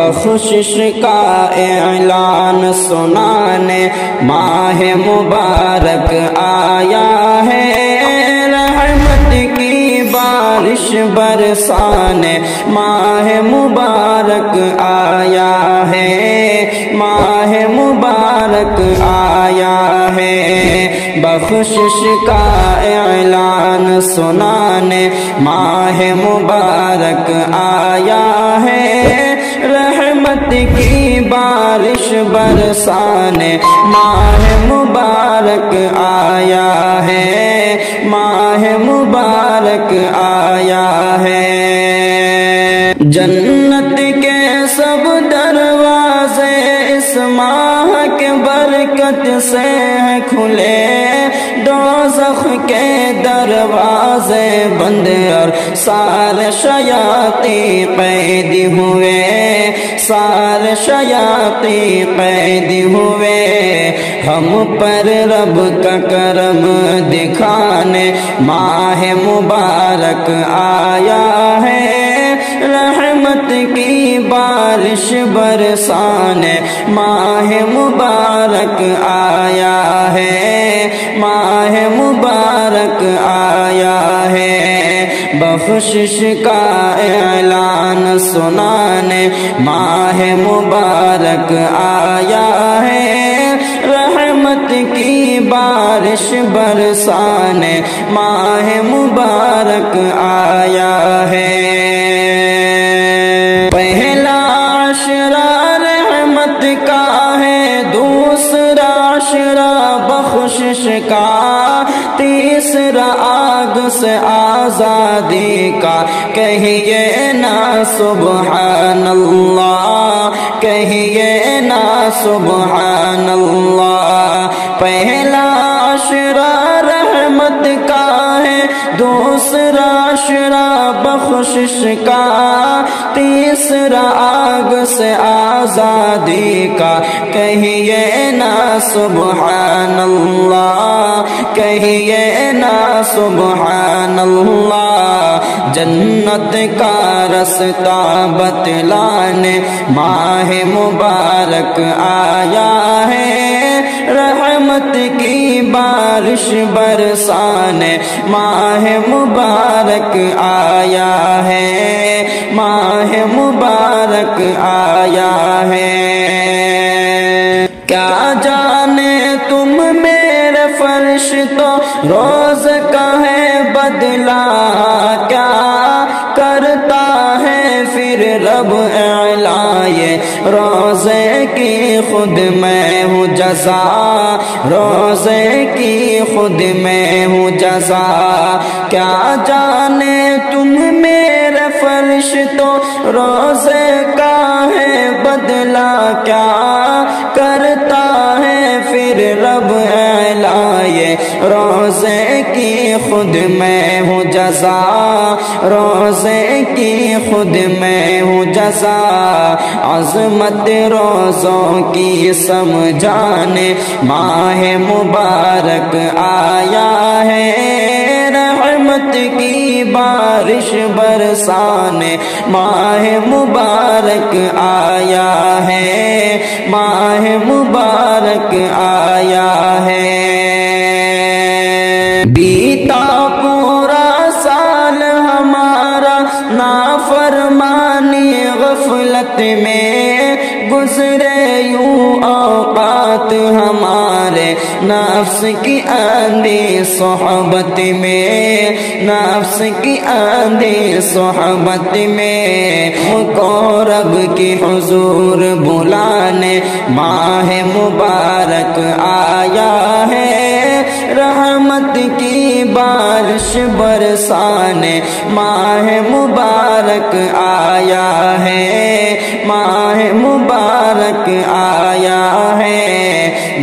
بخشش کا اعلان سنانے ماہ مبارک آیا ہے، رحمت کی بارش برسانے ماہ مبارک آیا ہے، ماہ مبارک آیا ہے۔ بخشش کا اعلان سنانے ماہ مبارک آیا ہے، رحمت کی بارش برسانے ماہ مبارک آیا ہے، ماہ مبارک آیا ہے۔ جنت کے سب دروازے اس ماہ کے برکت سے ہیں کھلے، دوزخ کے دروازے بند اور سارے شیاطین قید ہوئے، سارے شیاطین قید ہوئے۔ ہم پر رب کا کرم دکھانے ماہ مبارک آیا ہے، رحمت کی بارش برسانے ماہ مبارک آیا ہے، ماہ مبارک آیا ہے۔ بخشش کا اعلان سنانے ماہ مبارک آیا ہے، رحمت کی بارش برسانے ماہ مبارک آیا ہے۔ پہلا عشرہ رحمت کا ہے، دوسرا عشرہ بخشش کا، تیسرا آگ سے آزادی کا۔ کہیے نا سبحان اللہ، کہیے نا سبحان اللہ۔ پہلا عشرہ رحمت کا ہے، دوسرا عشرہ بخشش کا، تیسرا آگ سے آزادی کا۔ کہیے نا سبحان اللہ، کہیے نا سبحان اللہ۔ جنت کا رستہ بتلانے ماہ مبارک آیا ہے، رحمت کی بارش برسانے ماہ مبارک آیا ہے، ماہ مبارک آیا ہے۔ کیا جانے تم میرے فرش تو روز کا ہے بدلہ، کیا کرتا ہے پھر رب اعلیٰ یہ روزے کی خود میں ہوں جزا، روزے کی خود میں ہوں جزا۔ کیا جانے تم میرے فرش تو روزے کا ہے بدلہ، کیا کرتا ہے پھر رب اعلیٰ یہ روزے کی خود میں ہوں جزا، روزے کی خود میں ہوں جزا۔ عظمت روزوں کی سمجھانے ماہ مبارک آیا ہے، رحمت کی بارش برسانے ماہ مبارک آیا ہے، ماہ مبارک آیا ہے۔ بیتا پورا سال ہمارا نافرمانی غفلت میں گزرے، یوں اوقات ہمارے نفس کی آندھی صحبت میں، نفس کی آندھی صحبت میں۔ ہم کو رب کی حضور بلانے ماہ مبارک آیا ہے، رحمت کی بارش برسانے ماہ مبارک آیا ہے، ماہ مبارک آیا ہے۔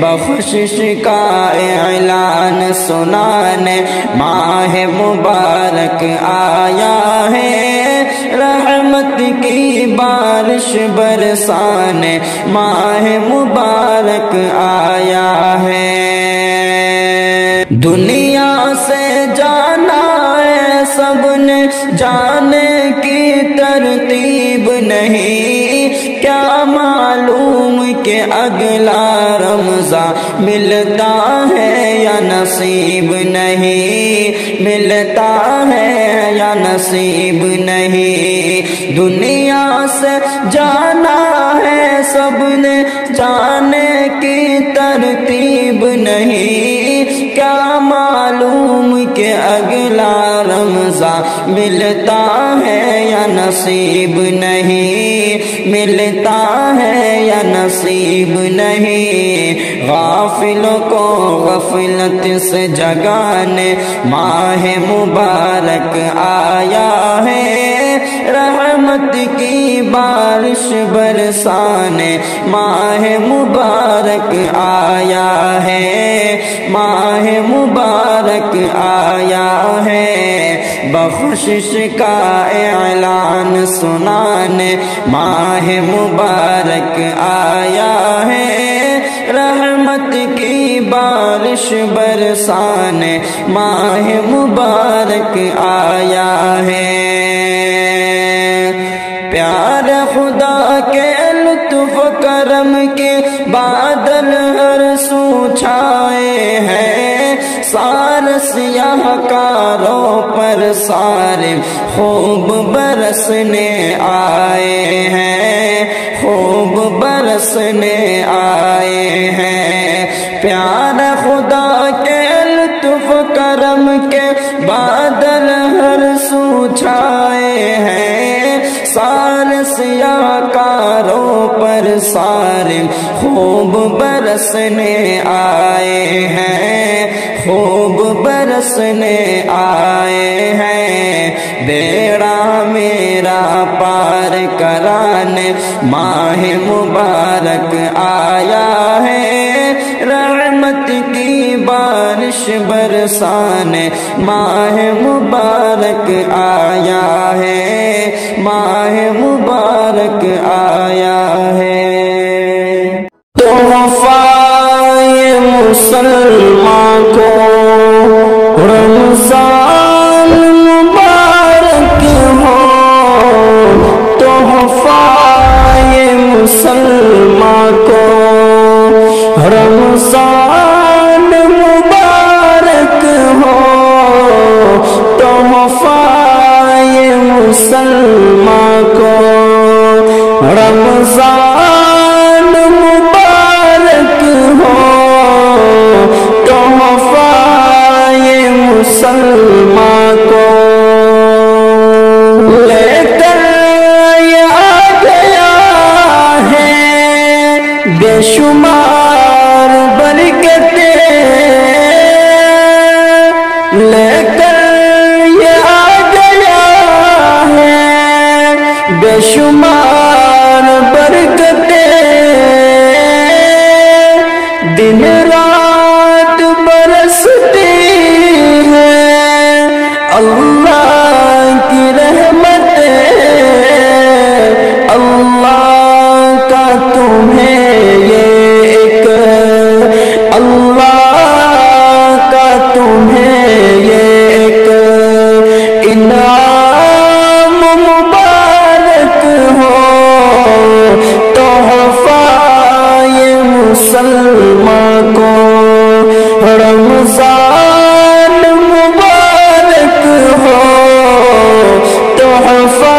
بخشش کا اعلان سنانے ماہ مبارک آیا ہے، رحمت کی بارش برسانے ماہ مبارک آیا ہے۔ دنیا سے جانا ہے سب نے جانے کی ترتیب نہیں، کیا معلوم کہ اگلا رمضان ملتا ہے یا نصیب نہیں، ملتا ہے یا نصیب نہیں۔ دنیا سے جانا ہے سب نے، جانے کی ترتیب نہیں، کیا معلوم کہ اگلا رمضان ملتا ہے یا نصیب نہیں، ملتا ہے یا نصیب نہیں۔ غافلوں کو غفلت سے جگانے ماہ مبارک آیا ہے، رحمت کی بارش برسانے ماہ مبارک آیا ہے، ماہ مبارک آیا ہے۔ بخشش کا اعلان سنانے ماہ مبارک آیا ہے، رحمت کی بارش برسانے ماہ مبارک آیا ہے۔ پیار خدا کے لطف کرم کے بادل ہر سو چھائے ہیں، سارے سیاہ کاروں پر سارے خوب برسنے آئے ہیں، خوب برسنے آئے ہیں۔ پیار خدا کے لطف کرم کے بادل ہر سو چھائے ہیں، سارے سیاہ کاروں پر سارے خوب برسنے آئے ہیں، خوب برسنے آئے ہیں۔ بیڑا میرا پار کرانے ماہ مبارک آیا ہے، رحمت کی بارش برسانے ماہ مبارک آیا ہے، ماہ مبارک آیا ہے۔ تحفہ یہ مسلمان کو رمضان مبارک ہو، تحفہ یہ مسلمان کو رمضان مبارک ہو، تحفہ یہ مسلمان کو رمضان مبارک ہو، تحفہ یہ مسلمان کو لے کر یہ آ گیا ہے بے شمار برکتیں، لے کر یہ آ گیا ہے بے شمار برکتیں، دن رات برستی ہے اللہ کی رحمتیں، اللہ کا تمہیں یہ ایک، اللہ کا تمہیں یہ ایک انعام مبارک ہو، تحفہ یہ مسلمان کو رمضان مبارک ہو، تحفہ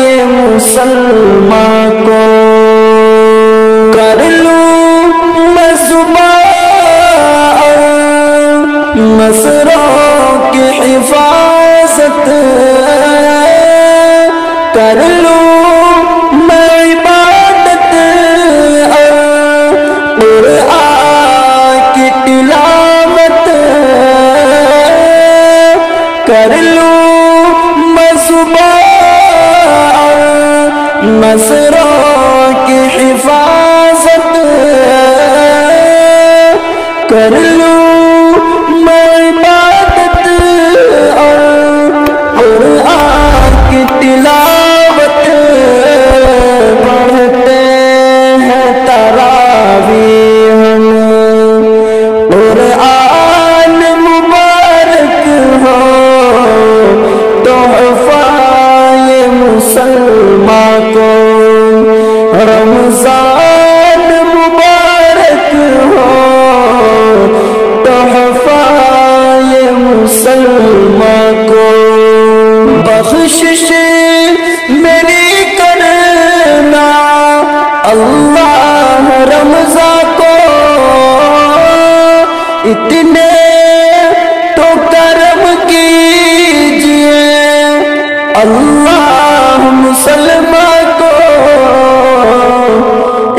یہ مسلمان کو کر لوں میں صبح نصروں کی حفاظت، کر لوں میں عبادت قرآن کی تلاوت، کر لوں میں صبح نصروں کی حفاظت، کر لوں میں عبادت اور قرآن کی تلاوت، پڑھتے ہیں تراویح ہم قرآن مبارک ہو، تو اللہ مسلمان کو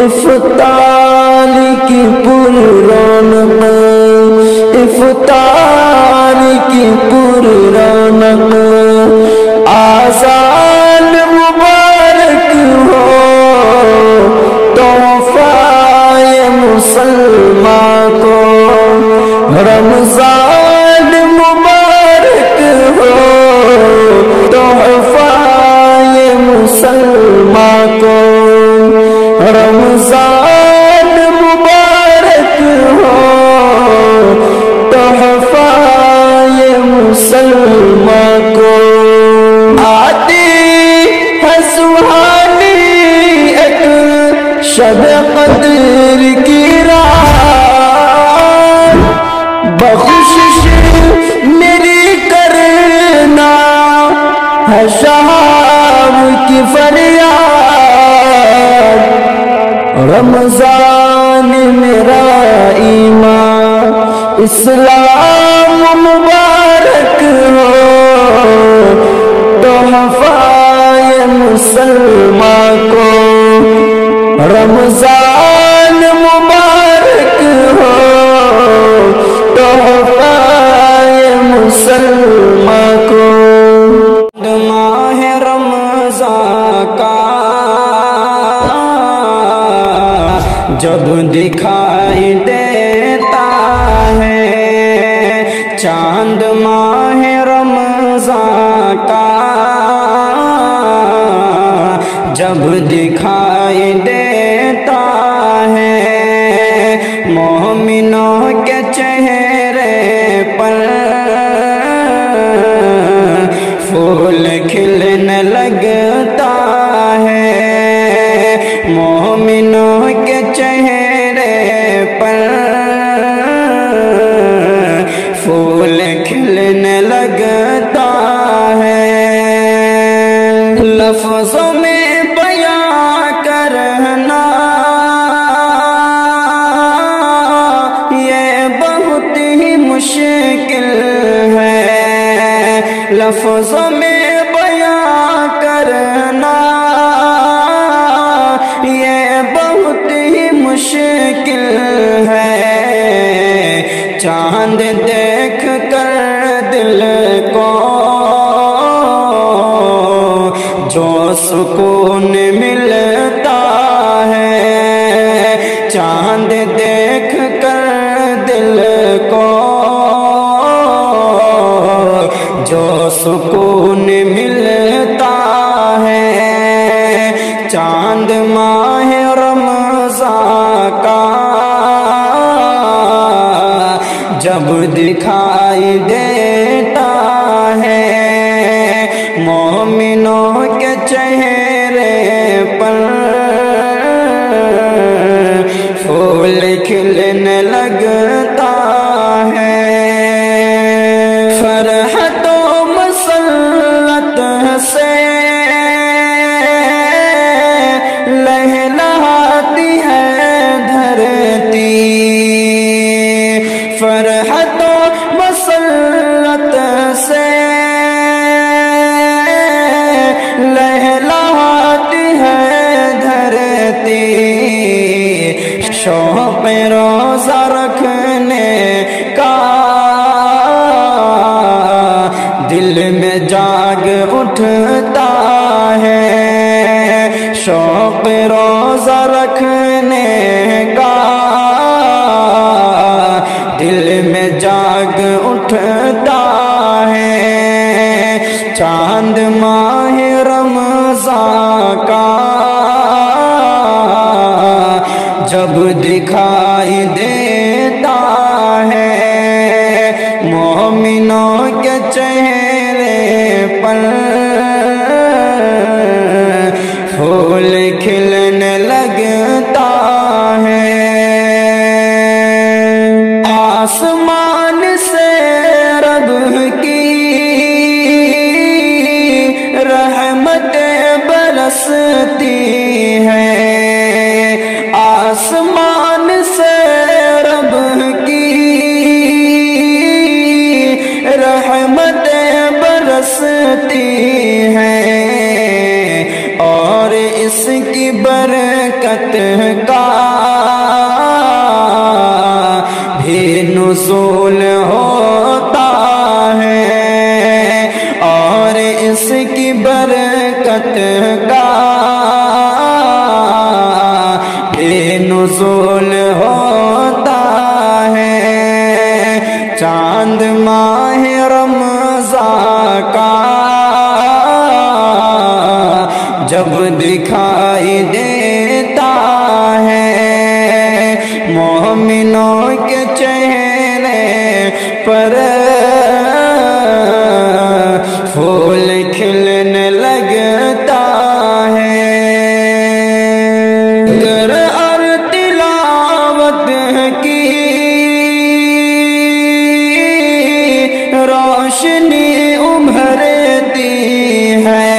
افطار کی پر رونق، افطار کی پر رونق، آذان مبارک ہو تحفہ مسلمان کو، رمضان مبارک ہو تحفہ مسلمان کو، رمضان مبارک ہو تحفہ مسلمان کو۔ آتی ہے سبحانی ایک شب قدر کی رات، بخشش میری کرنا ہے شام کی فریاد، رمضان میرا ایمان اسلام مبارک ہو تحفہ مسلمان کو، رمضان مبارک ہو تحفہ مسلمان کو۔ ماہ رمضان کا جب دکھائی دیتا ہے چاند، ماہ رمضان کا جب دکھائی دیتا ہے، مومنوں کے چہرے پر پھول کھلنے لگتا ہے، مومنوں کے چہرے پر پھول کھلنے لگتا ہے، لفظوں میں بیان کرنا یہ بہت ہی مشکل ہے، لفظوں میں بیان کرنا یہ بہت ہی مشکل ہے، چاند دیکھ کر دل کو جو سکون ملتا ہے، چاند دیکھ کر دل کو جو سکون ملتا ہے، چاند ماہ رمضان کا جب دکھائی دیتا ہے، مومنوں کے چہرے پر پھول کھلنے لگتا ہے، فرحت و مسرت سے لہلہاتی ہے دھرتی، فرحت و مسرت سے لہلہاتی ہے دھرتی، شوق روزہ رکھنے کا دل میں جاگ اٹھتا ہے، شوق روزہ رکھنے کا دل میں جاگ اٹھتا ہے، چاند ماہ رمضان کا جب دکھائی دیتا ہے، مومنوں کے چہرے پر پھول کھلنے لگتا ہے، آسمان سے رب کی رحمتیں برستی ہیں، آسمان سے رب کی رحمتیں برستی ہیں، برکت کا بھی نزول ہوتا ہے، اور اس کی برکت کا بھی نزول ہوتا ہے۔ چاند ماہ رمضان کا جب دکھائی دیتا ہے، مومنوں کے چہرے پر پھول کھلنے لگتا ہے۔ ذکر اور تلاوت کی روشنی ابھرتی ہے،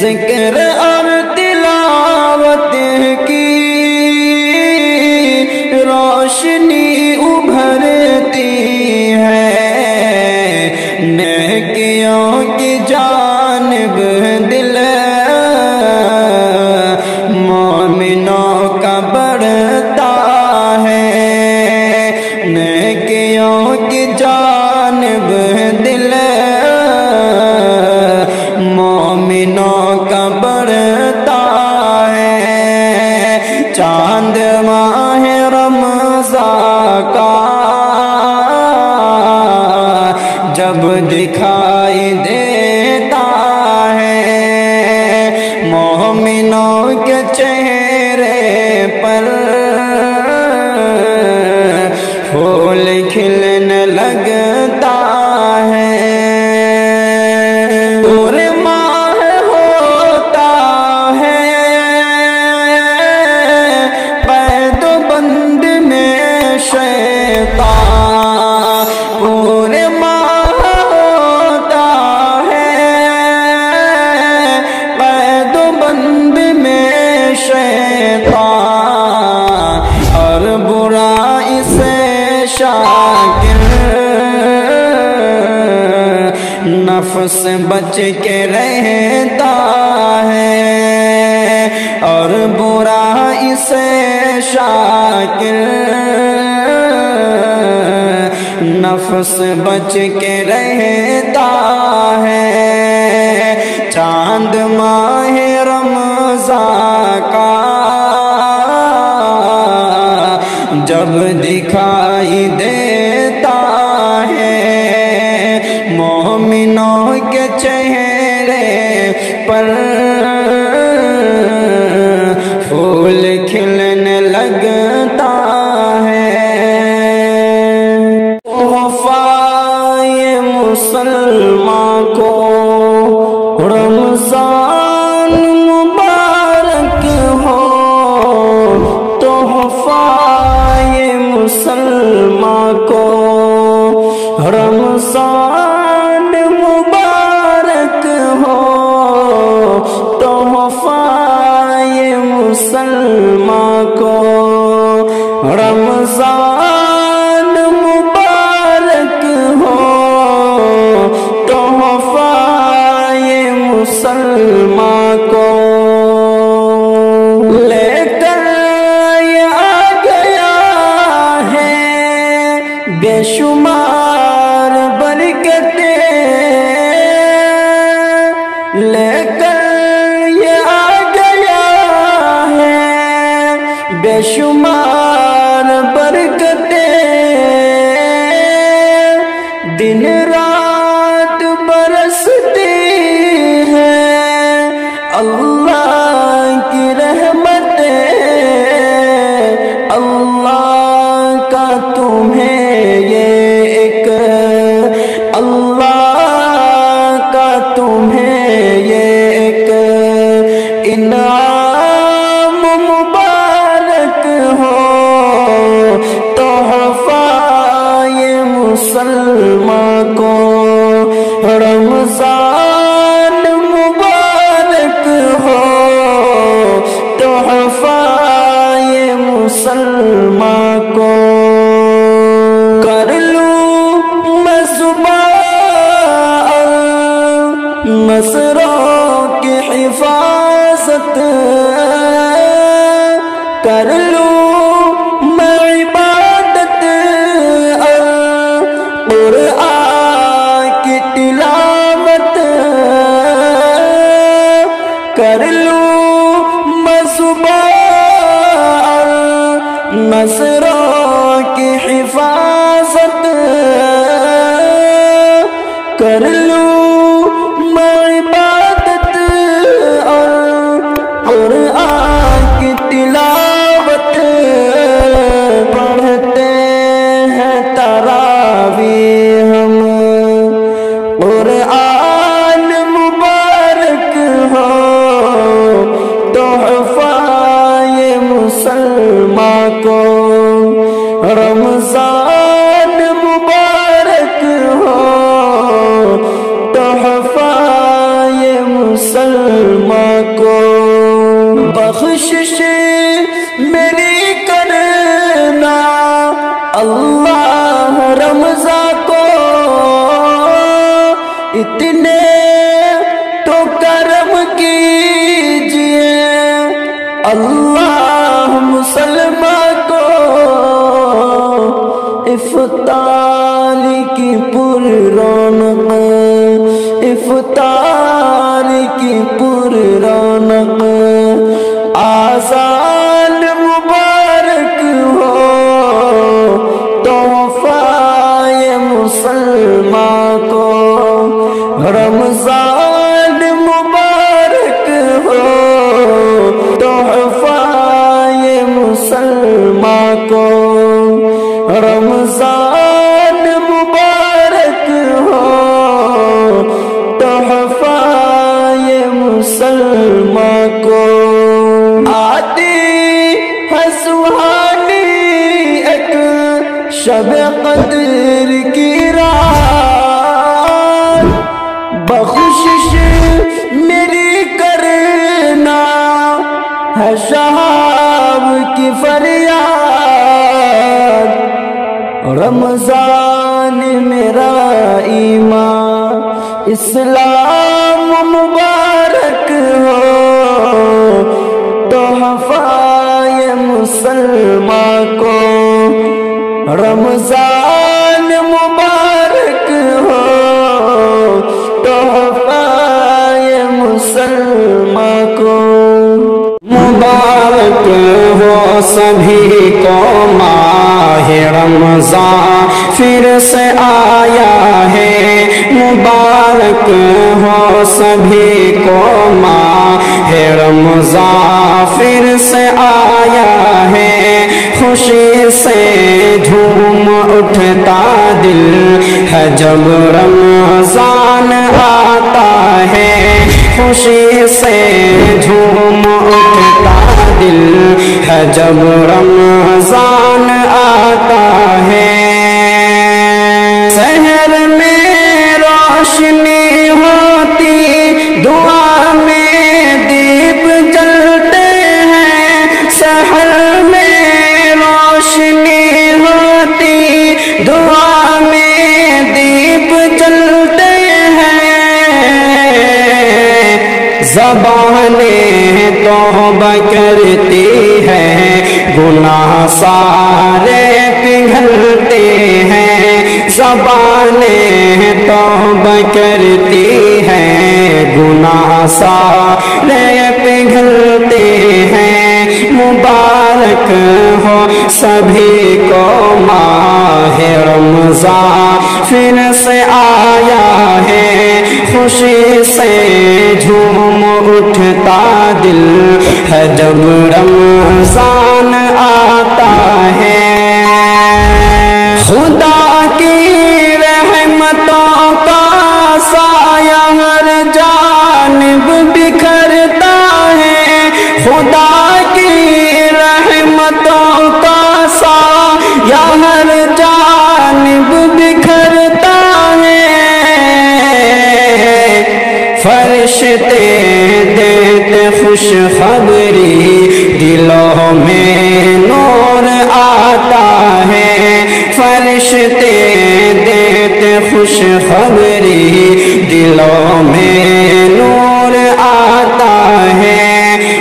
ذکر اور تلاوت کی روشنی ابھرتی ہے، نیکیوں کی جانب دل مومنوں کا بڑھتا ہے، نیکیوں کی جانب دل مومنوں کا بڑھتا ہے۔ چاند ماہ رمضان کا جب دکھائی دیتا ہے، مومنوں کے چہرے پر پھول کھلنے لگتا ہے۔ پورے ماہ ہوتا ہے قید و بند میں شیطان، پورے ماہ ہوتا ہے قید و بند میں شیطان، اور برائی سے شاکر نفس بچ کے رہتا ہے، اور برائی سے شاکر نفس بچ کے رہتا ہے۔ چاند ماہ رمضان کا جب دکھائی دیتا ہے، مومنوں کے چہرے پر پھول کھلنے لگتا ہے۔ تحفہ یہ مسلمان کو رمضان مبارک ہو، تحفہ یہ مسلمان کو رمضان مبارک ہو، تحفہ یہ مسلمان کو رمضان مبارک ہو، تحفہ یہ مسلمان کو لے کر یہ آ گیا ہے بے شمار برکتیں، لے کر یہ آ گیا ہے بے شمار برکتیں، دن رات برستی ہیں اللہ کی رحمتیں، اللہ کا تمہیں یہ ایک، اللہ کا تمہیں یہ ایک انعام مبارک ہو، تحفہ یہ مسلمان کو رمضان مبارک ہو، تحفہ یہ مسلمان کو کر لوں میں صبح مسروں کی حفاظت حفاظت کر لوں میں عبادت قرآن کی تلاوت کر لوں میں صبح نصروں کی حفاظت کر لوں میں عبادت اور قرآن کی تلاوت پڑھتے ہیں تراویح ہم قرآن مبارک ہو تحفہ یہ مسلمان کو رمضان مبارک ہو تحفہ یہ مسلمان کو بخشش میری کرنا اللہ رمضان کو اتنے تو کرم کیجئے اللہ مسلمان کو افطار کی پر رونق افطار کی پر رونق آذان مبارک ہو تحفہ یہ مسلمان کو رمضان مبارک ہو تحفہ یہ مسلمان کو رمضان مبارک ہو تحفہ یہ مسلمان کو آتی ہے سہانی ایک شب قدر کی رات بخشش میری کرنا ہے شہاب کی فریاد رمضان میرا ایمان اسلام مبارک ہو تحفہ یہ مسلمان کو رمضان مبارک ہو تحفہ یہ مسلمان کو مبارک ہو سبھی کو ماہ رمضان پھر سے آیا ہے مبارک ہو سبھی کو ماہ رمضان پھر سے آیا ہے خوشی سے جھوم اٹھتا دل ہے جب رمضان آتا ہے خوشی سے جھوم اٹھتا دل ہے جب رمضان آتا ہے سحر میں روشنی ہوتی دعا میں دیپ جلتے ہیں سحر میں روشنی ہوتی دعا میں دیپ جلتے زبانیں توبہ کرتی ہیں گناہ سارے پگھلتے ہیں زبانیں توبہ کرتی ہیں گناہ سارے پگھلتے ہیں مبارک ہو سبھی کو ماہ رمضان پھر سے آیا ہے خوشی سے جھوم اٹھتا دل ہے جب رمضان آتا ہے خدا کی رحمتوں کا سایہ ہر جانب بکھرتا ہے خدا کی رحمتوں کا سایہ ہر جانب بکھرتا ہے فرشتے دیتے خوشخبری دلوں میں نور آتا ہے فرشتے دیتے خوشخبری دلوں میں نور آتا ہے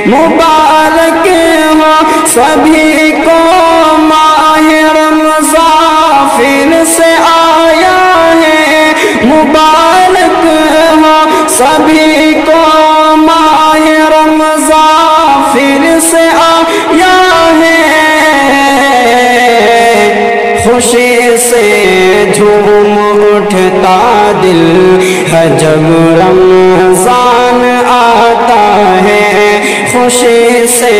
جھوم اٹھتا دل ہے جب رمضان آتا ہے، خوشی سے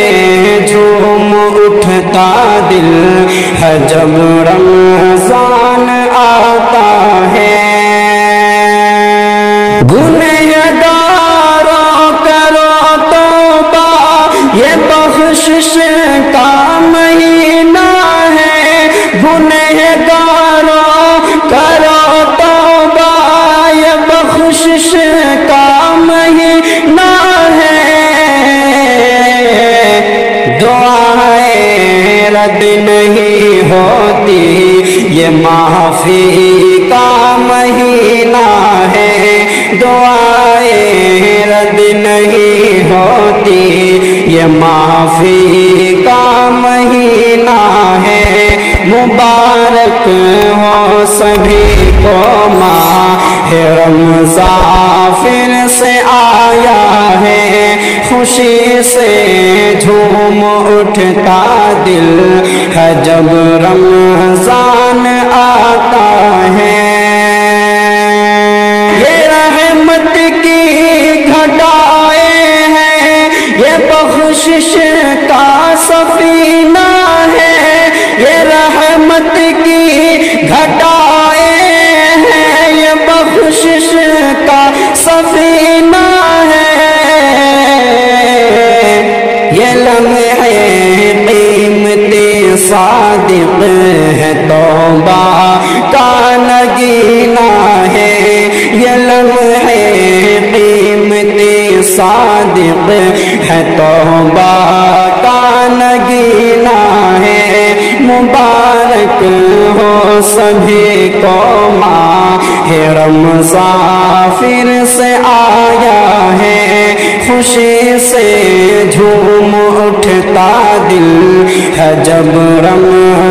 جھوم اٹھتا دل ہے جب رمضان آتا ہے۔ گنہگاروں کرو توبہ، یہ بخشش کا مہینہ ہے، گنہگاروں کرو توبہ، یہ بخشش کا مہینہ ہے، دعائیں رد نہیں ہوتی، یہ معافی کا مہینہ ہے، دعائیں رد نہیں ہوتی، یہ معافی کا مہینہ ہے، مبارک ہو سبھی کو ماہ رمضان پھر سے آیا ہے، خوشی سے جھوم اٹھتا دل ہے جب رمضان آتا ہے۔ یہ رحمت کی گھٹائیں ہیں، یہ بخشش کا سفینہ ہے، یہ رحمت کی گھٹائیں ہیں، یہ بخشش کا سفینہ ہے، یہ لمحے قیمتی صادق ہے، توبہ کا نگینہ ہے، یہ لمحے قیمتی صادق ہے، توبہ کا نگینہ ہے، مبارک ہو سبھی کو ماہ رمضان پھر سے آیا ہے، خوشی سے جھوم اٹھتا دل ہے جب رمضان